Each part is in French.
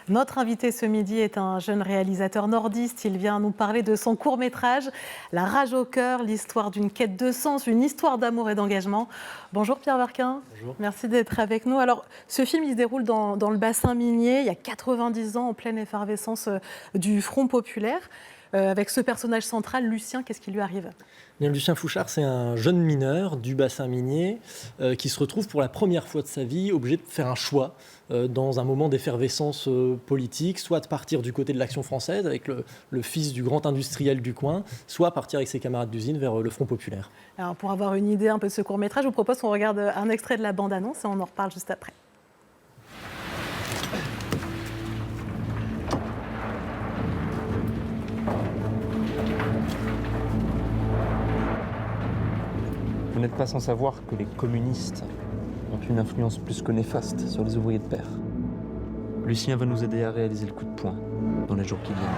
Notre invité ce midi est un jeune réalisateur nordiste. Il vient nous parler de son court-métrage « La rage au cœur », l'histoire d'une quête de sens, une histoire d'amour et d'engagement. Bonjour Pierre Varquin. Bonjour. Merci d'être avec nous. Alors, ce film il se déroule dans le bassin minier, il y a 90 ans, en pleine effervescence du Front populaire. Avec ce personnage central, Lucien, qu'est-ce qui lui arrive ? Bien, Lucien Fouchard, c'est un jeune mineur du bassin minier qui se retrouve pour la première fois de sa vie obligé de faire un choix dans un moment d'effervescence politique, soit de partir du côté de l'Action française avec le fils du grand industriel du coin, soit partir avec ses camarades d'usine vers le Front populaire. Alors, pour avoir une idée un peu de ce court-métrage, je vous propose qu'on regarde un extrait de la bande-annonce et on en reparle juste après. Vous n'êtes pas sans savoir que les communistes ont une influence plus que néfaste sur les ouvriers de terre. Lucien va nous aider à réaliser le coup de poing dans les jours qui viennent.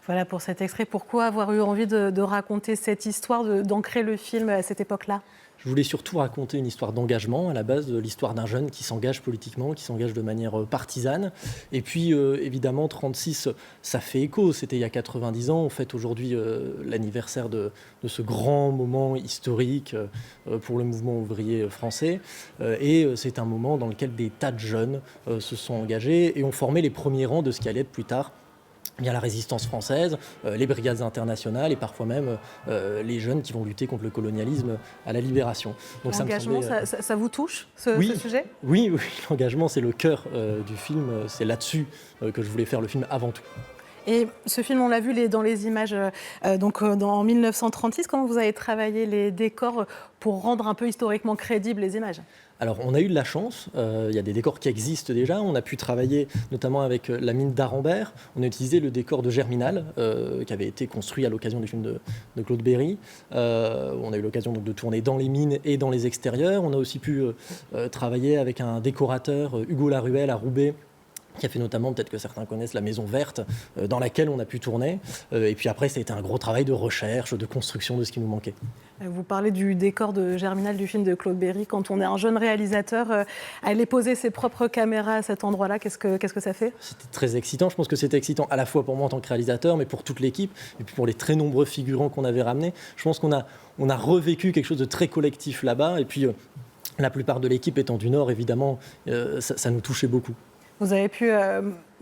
Voilà pour cet extrait. Pourquoi avoir eu envie de raconter cette histoire, d'ancrer le film à cette époque-là ? Je voulais surtout raconter une histoire d'engagement, à la base de l'histoire d'un jeune qui s'engage politiquement, qui s'engage de manière partisane. Et puis, évidemment, 36, ça fait écho. C'était il y a 90 ans. On fête aujourd'hui l'anniversaire de ce grand moment historique pour le mouvement ouvrier français. Et c'est un moment dans lequel des tas de jeunes se sont engagés et ont formé les premiers rangs de ce qui allait être plus tard bien la résistance française, les brigades internationales et parfois même les jeunes qui vont lutter contre le colonialisme à la libération. Donc l'engagement, ça vous touche, ce sujet ? Oui, l'engagement, c'est le cœur du film. C'est là-dessus que je voulais faire le film avant tout. Et ce film, on l'a vu dans les images, en 1936. Comment vous avez travaillé les décors pour rendre un peu historiquement crédibles les images ? Alors, on a eu de la chance, il y a des décors qui existent déjà. On a pu travailler notamment avec la mine d'Arambert. On a utilisé le décor de Germinal, qui avait été construit à l'occasion du film de Claude Berry. On a eu l'occasion donc, de tourner dans les mines et dans les extérieurs. On a aussi pu travailler avec un décorateur, Hugo Laruelle, à Roubaix, qui a fait notamment, peut-être que certains connaissent, la Maison Verte, dans laquelle on a pu tourner. Et puis après, ça a été un gros travail de recherche, de construction de ce qui nous manquait. Vous parlez du décor de Germinal du film de Claude Berry. Quand on est un jeune réalisateur, aller poser ses propres caméras à cet endroit-là, qu'est-ce que ça fait ? C'était très excitant. Je pense que c'était excitant à la fois pour moi en tant que réalisateur, mais pour toute l'équipe, et puis pour les très nombreux figurants qu'on avait ramenés. Je pense qu'on a revécu quelque chose de très collectif là-bas. Et puis, la plupart de l'équipe étant du Nord, évidemment, ça nous touchait beaucoup. Vous avez pu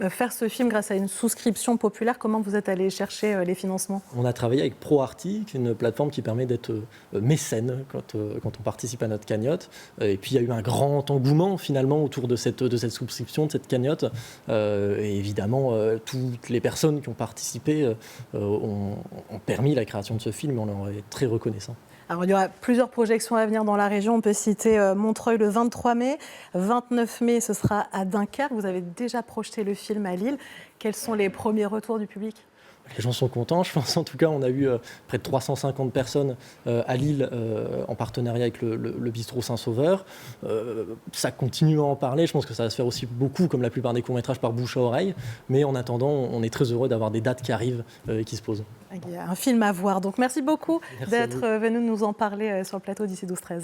faire ce film grâce à une souscription populaire. Comment vous êtes allé chercher les financements ? On a travaillé avec ProArty, une plateforme qui permet d'être mécène quand on participe à notre cagnotte. Et puis il y a eu un grand engouement finalement autour de cette souscription, de cette cagnotte. Et évidemment, toutes les personnes qui ont participé ont permis la création de ce film. On leur est très reconnaissant. Alors, il y aura plusieurs projections à venir dans la région. On peut citer Montreuil le 23 mai. 29 mai, ce sera à Dunkerque. Vous avez déjà projeté le film à Lille. Quels sont les premiers retours du public ? Les gens sont contents, je pense. En tout cas, on a eu près de 350 personnes à Lille en partenariat avec le bistrot Saint-Sauveur. Ça continue à en parler. Je pense que ça va se faire aussi beaucoup, comme la plupart des courts-métrages, par bouche à oreille. Mais en attendant, on est très heureux d'avoir des dates qui arrivent et qui se posent. Il y a un film à voir. Donc merci beaucoup d'être venu nous en parler sur le plateau d'ici 12-13.